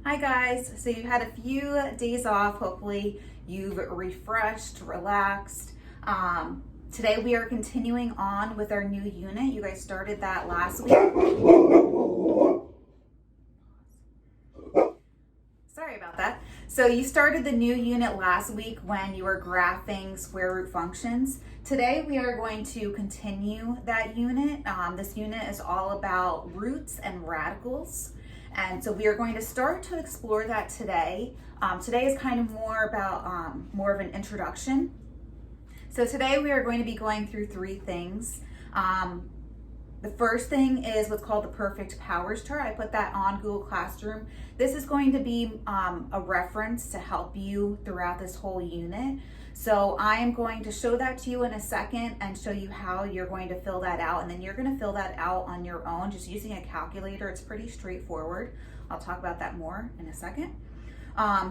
Hi guys, so you've had a few days off. Hopefully you've refreshed, relaxed. Today we are continuing on with our new unit. You guys started that last week. Sorry about that. So you started the new unit last week when you were graphing square root functions. Today we are going to continue that unit. This unit is all about roots and radicals. And so we are going to start to explore that today. Today is kind of more about more of an introduction. So today we are going to be going through three things. The first thing is what's called the perfect powers chart. I put that on Google Classroom. This is going to be a reference to help you throughout this whole unit. So I am going to show that to you in a second and show you how you're going to fill that out. And then you're going to fill that out on your own just using a calculator. It's pretty straightforward. I'll talk about that more in a second.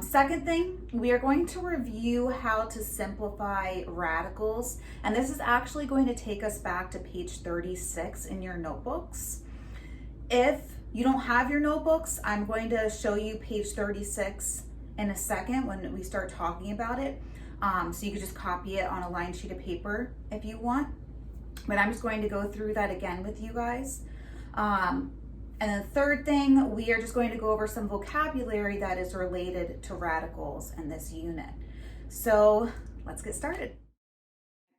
Second thing, we are going to review how to simplify radicals, and this is actually going to take us back to page 36 in your notebooks. If you don't have your notebooks, I'm going to show you page 36 in a second when we start talking about it. So you can just copy it on a lined sheet of paper if you want, but I'm just going to go through that again with you guys. And the third thing, we are just going to go over some vocabulary that is related to radicals in this unit. So let's get started.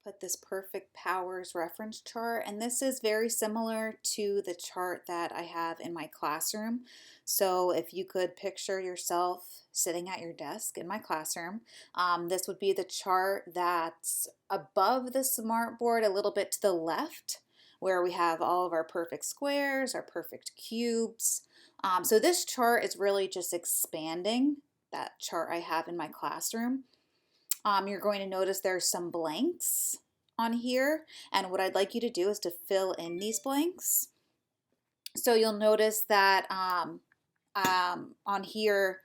Put this perfect powers reference chart, and this is very similar to the chart that I have in my classroom. So if you could picture yourself sitting at your desk in my classroom, this would be the chart that's above the smartboard, a little bit to the left, where we have all of our perfect squares, our perfect cubes. So this chart is really just expanding that chart I have in my classroom. You're going to notice there's some blanks on here, and what I'd like you to do is to fill in these blanks. So you'll notice that on here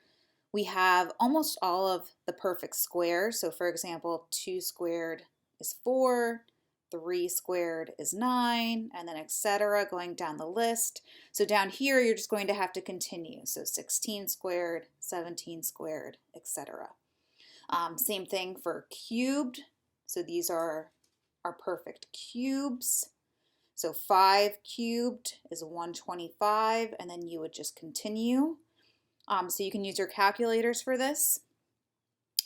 we have almost all of the perfect squares. So for example, 2 squared is 4, 3 squared is 9, and then etc. going down the list. So down here you're just going to have to continue. So 16 squared, 17 squared, etc. Same thing for cubed. So these are our perfect cubes. So 5 cubed is 125, and then you would just continue. So you can use your calculators for this.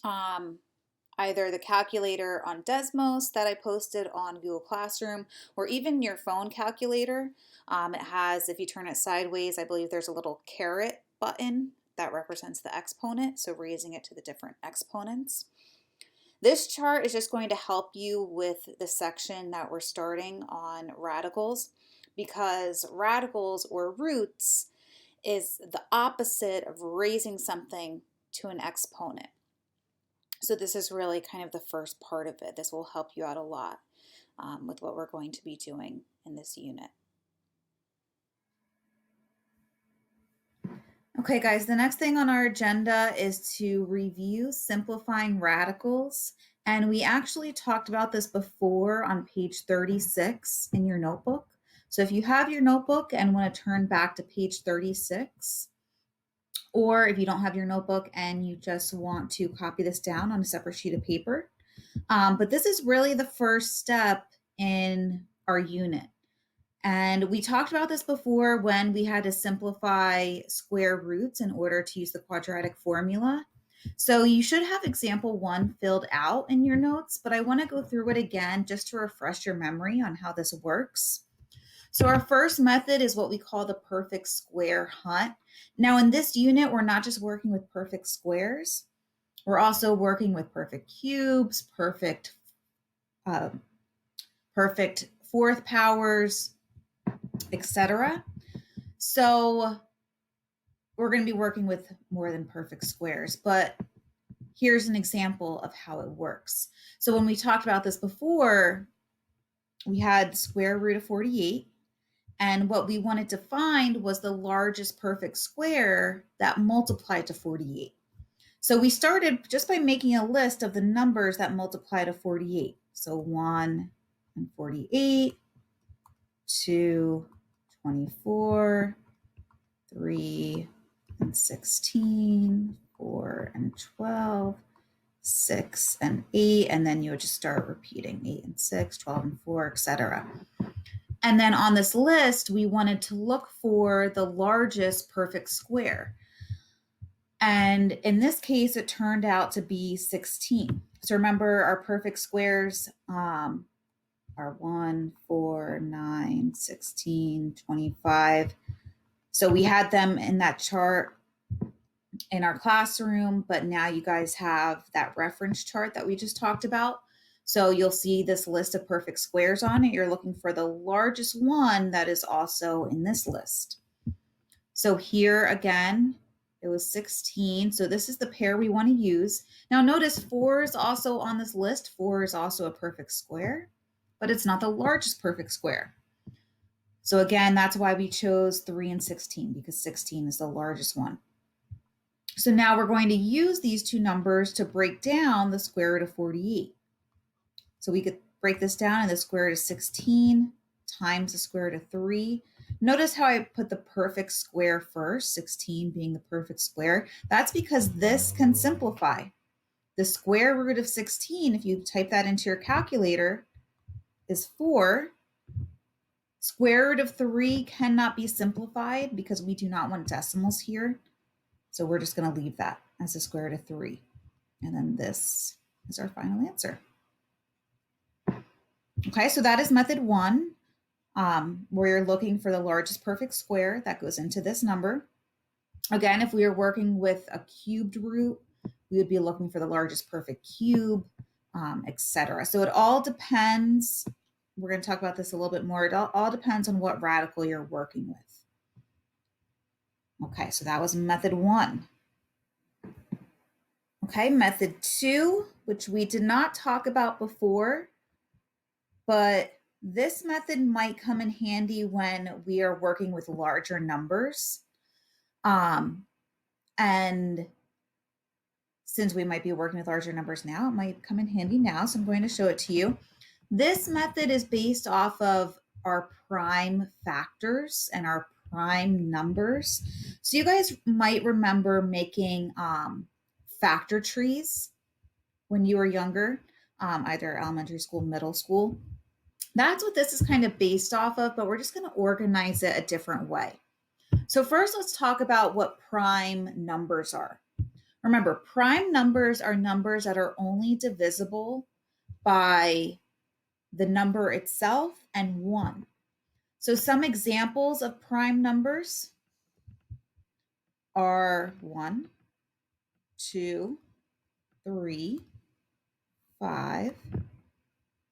Either the calculator on Desmos that I posted on Google Classroom, or even your phone calculator. It has, if you turn it sideways, I believe there's a little caret button that represents the exponent, so raising it to the different exponents. This chart is just going to help you with the section that we're starting on radicals, because radicals or roots is the opposite of raising something to an exponent. So this is really kind of the first part of it. This will help you out a lot with what we're going to be doing in this unit. Okay guys, the next thing on our agenda is to review simplifying radicals. And we actually talked about this before on page 36 in your notebook. So if you have your notebook and want to turn back to page 36, or if you don't have your notebook and you just want to copy this down on a separate sheet of paper. But this is really the first step in our unit. And we talked about this before when we had to simplify square roots in order to use the quadratic formula. So you should have example 1 filled out in your notes, but I want to go through it again just to refresh your memory on how this works. So our first method is what we call the perfect square hunt. Now in this unit, we're not just working with perfect squares, we're also working with perfect cubes, perfect fourth powers, etc. So we're going to be working with more than perfect squares, but here's an example of how it works. So when we talked about this before, we had square root of 48, and what we wanted to find was the largest perfect square that multiplied to 48. So we started just by making a list of the numbers that multiply to 48. So 1 and 48, 2, 24, 3, and 16, 4 and 12, 6 and 8, and then you would just start repeating 8 and 6, 12 and 4, etc. And then on this list, we wanted to look for the largest perfect square. And in this case, it turned out to be 16. So remember, our perfect squares are 1, 4, 9, 16, 25. So we had them in that chart in our classroom, but now you guys have that reference chart that we just talked about. So you'll see this list of perfect squares on it. You're looking for the largest one that is also in this list. So here again, it was 16. So this is the pair we want to use. Now notice 4 is also on this list. 4 is also a perfect square, but it's not the largest perfect square. So again, that's why we chose 3 and 16, because 16 is the largest one. So now we're going to use these two numbers to break down the square root of 48. So we could break this down, and the square root of 16 times the square root of 3. Notice how I put the perfect square first, 16 being the perfect square. That's because this can simplify. The square root of 16, if you type that into your calculator, is 4. Square root of 3 cannot be simplified because we do not want decimals here. So we're just going to leave that as the square root of 3. And then this is our final answer. Okay, so that is method 1, where you're looking for the largest perfect square that goes into this number. Again, if we are working with a cubed root, we would be looking for the largest perfect cube, etc. So it all depends. We're going to talk about this a little bit more. It all depends on what radical you're working with. Okay, so that was method 1. Okay, method 2, which we did not talk about before, but this method might come in handy when we are working with larger numbers. And since we might be working with larger numbers now, it might come in handy now. So I'm going to show it to you. This method is based off of our prime factors and our prime numbers. So you guys might remember making factor trees when you were younger, either elementary school, middle school. That's what this is kind of based off of, but we're just going to organize it a different way. So first, let's talk about what prime numbers are. Remember, prime numbers are numbers that are only divisible by the number itself and 1. So some examples of prime numbers are 1, 2, 3, 5,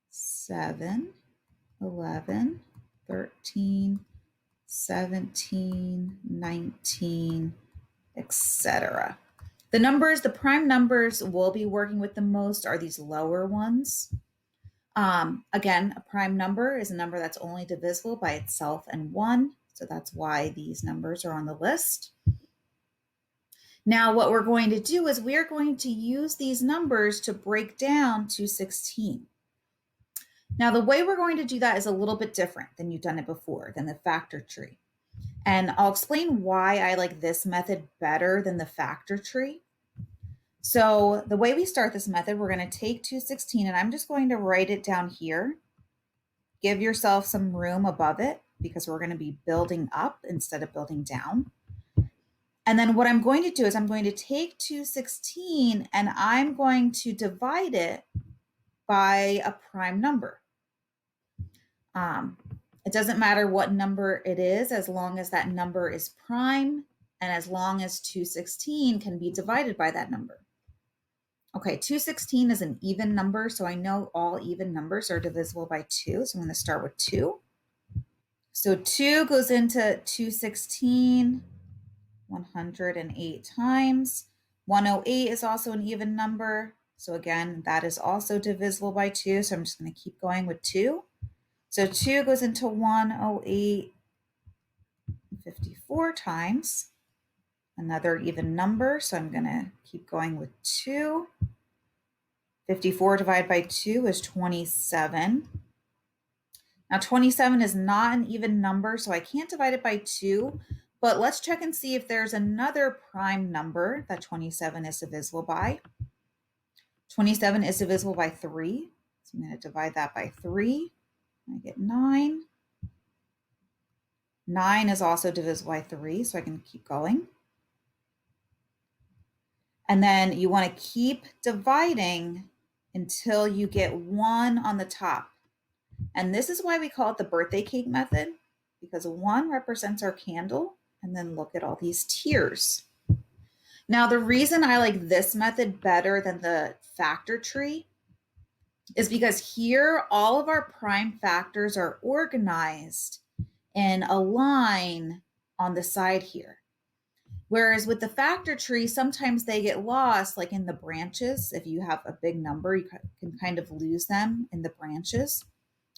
7, 11, 13, 17, 19, etc. The prime numbers we'll be working with the most are these lower ones. Again, a prime number is a number that's only divisible by itself and 1. So that's why these numbers are on the list. Now, what we're going to do is we're going to use these numbers to break down to 16. Now, the way we're going to do that is a little bit different than you've done it before, than the factor tree. And I'll explain why I like this method better than the factor tree. So the way we start this method, we're going to take 216, and I'm just going to write it down here. Give yourself some room above it because we're going to be building up instead of building down. And then what I'm going to do is I'm going to take 216 and I'm going to divide it by a prime number. It doesn't matter what number it is as long as that number is prime and as long as 216 can be divided by that number. Okay, 216 is an even number, so I know all even numbers are divisible by 2, so I'm going to start with 2. So 2 goes into 216 108 times. 108 is also an even number, so again, that is also divisible by 2, so I'm just going to keep going with 2. So 2 goes into 108 54 times. Another even number, so I'm going to keep going with 2. 54 divided by 2 is 27. Now 27 is not an even number, so I can't divide it by 2, But let's check and see if there's another prime number that 27 is divisible by. 27 is divisible by 3. So I'm going to divide that by 3. I get 9. 9 is also divisible by 3, so I can keep going. And then you want to keep dividing until you get 1 on the top. And this is why we call it the birthday cake method, because 1 represents our candle, and then look at all these tiers. Now, the reason I like this method better than the factor tree is because here all of our prime factors are organized in a line on the side here. Whereas with the factor tree, sometimes they get lost, like in the branches. If you have a big number, you can kind of lose them in the branches.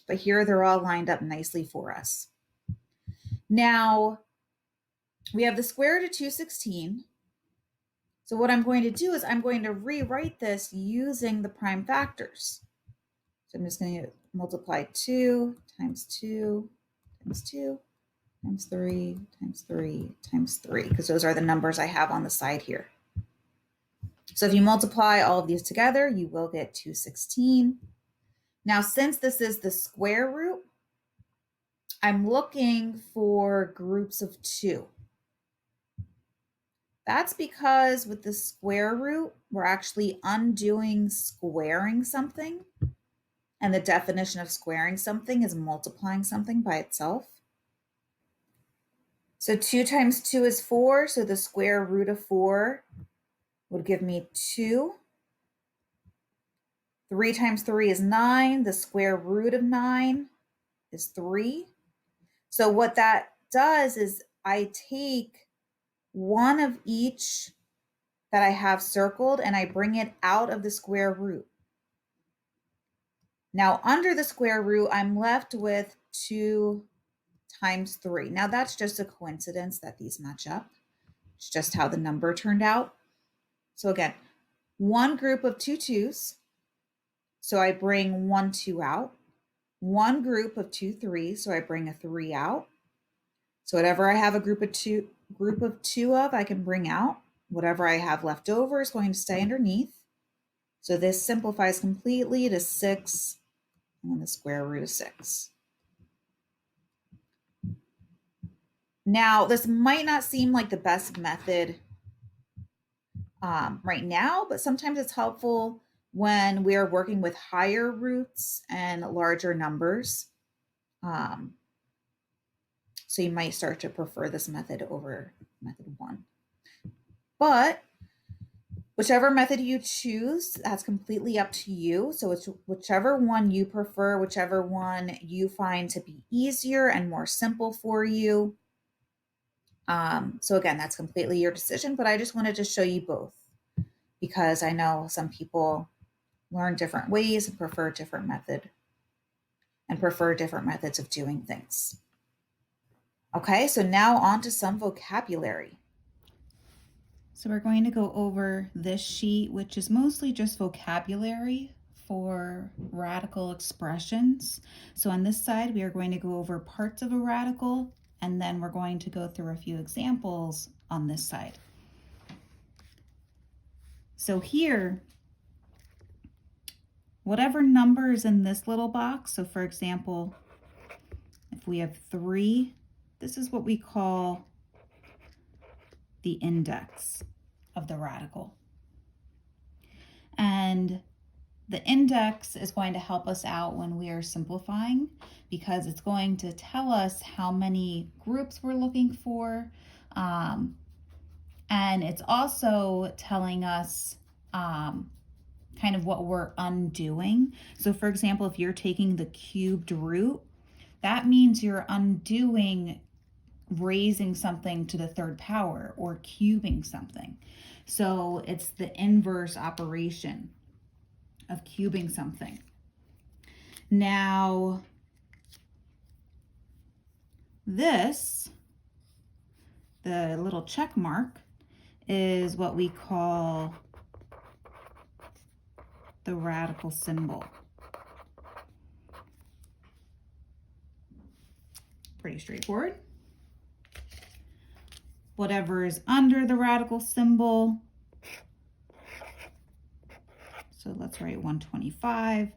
But here they're all lined up nicely for us. Now, we have the square root of 216. So what I'm going to do is I'm going to rewrite this using the prime factors. So I'm just going to multiply 2 times 2 times 2 times 3 times 3 times 3, because those are the numbers I have on the side here. So if you multiply all of these together, you will get 216. Now, since this is the square root, I'm looking for groups of 2. That's because with the square root, we're actually undoing squaring something. And the definition of squaring something is multiplying something by itself. So 2 times 2 is 4, so the square root of 4 would give me 2. 3 times 3 is 9. The square root of 9 is 3. So what that does is I take one of each that I have circled and I bring it out of the square root. Now, under the square root, I'm left with 2 times 3. Now, that's just a coincidence that these match up. It's just how the number turned out. So again, one group of 2 2s. So I bring 1 2 out. One group of 2 3s. So I bring a 3 out. So whatever I have a group of two of, I can bring out. Whatever I have left over is going to stay underneath. So this simplifies completely to 6 and then the square root of 6. Now, this might not seem like the best method right now, but sometimes it's helpful when we are working with higher roots and larger numbers. So you might start to prefer this method over method 1. But whichever method you choose, that's completely up to you. So it's whichever one you prefer, whichever one you find to be easier and more simple for you. So again, that's completely your decision, but I just wanted to show you both because I know some people learn different ways and prefer different methods of doing things. Okay, so now on to some vocabulary. So we're going to go over this sheet, which is mostly just vocabulary for radical expressions. So on this side, we are going to go over parts of a radical, and then we're going to go through a few examples on this side. So here, whatever number is in this little box, so for example, if we have 3, this is what we call the index of the radical. And the index is going to help us out when we are simplifying because it's going to tell us how many groups we're looking for. And it's also telling us kind of what we're undoing. So for example, if you're taking the cubed root, that means you're undoing raising something to the third power or cubing something. So it's the inverse operation of cubing something. Now, this, the little check mark, is what we call the radical symbol. Pretty straightforward. whatever is under the radical symbol. So let's write 125.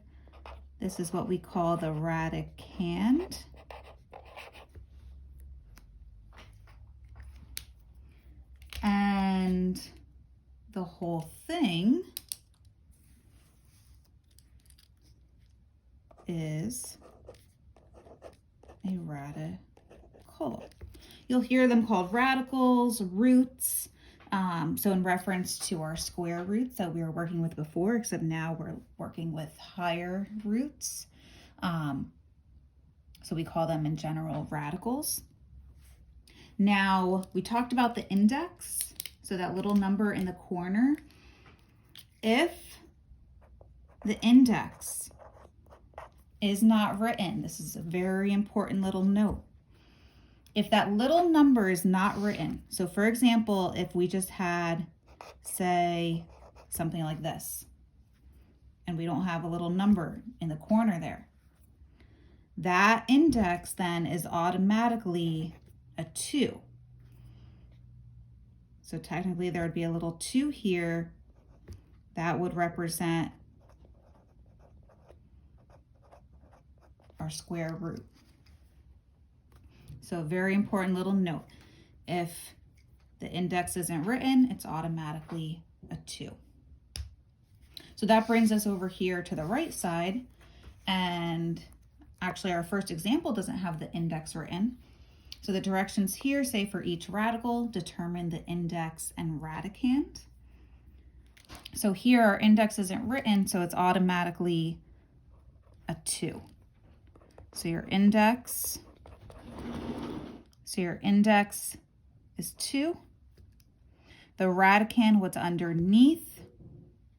This is what we call the radicand. And the whole thing is a radical. You'll hear them called radicals, roots. So in reference to our square roots that we were working with before, except now we're working with higher roots. So we call them in general radicals. Now we talked about the index. So that little number in the corner. If the index is not written, this is a very important little note. If that little number is not written, so for example, if we just had, say, something like this, and we don't have a little number in the corner there, that index then is automatically a 2. So technically there would be a little 2 here that would represent our square root. So a very important little note. If the index isn't written, it's automatically a 2. So that brings us over here to the right side. And actually our first example doesn't have the index written. So the directions here say for each radical, determine the index and radicand. So here our index isn't written, so it's automatically a 2. So your index is 2. The radicand, what's underneath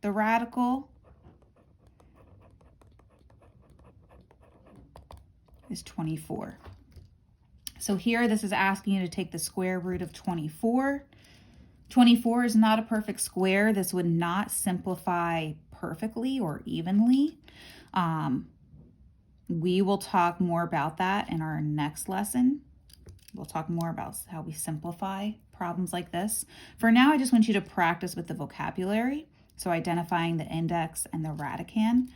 the radical, is 24. So here, this is asking you to take the square root of 24. 24 is not a perfect square. This would not simplify perfectly or evenly. We will talk more about that in our next lesson. We'll talk more about how we simplify problems like this. For now, I just want you to practice with the vocabulary. So identifying the index and the radicand.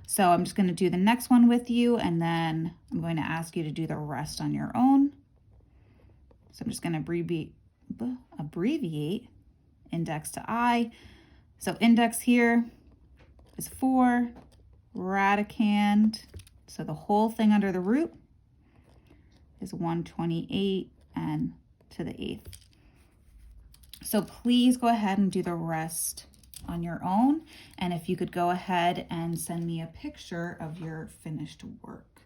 So I'm just going to do the next one with you, and then I'm going to ask you to do the rest on your own. So I'm just going to abbreviate index to I. So index here is 4, radicand, so the whole thing under the root is 128 and to the 8th. So please go ahead and do the rest on your own. And if you could go ahead and send me a picture of your finished work.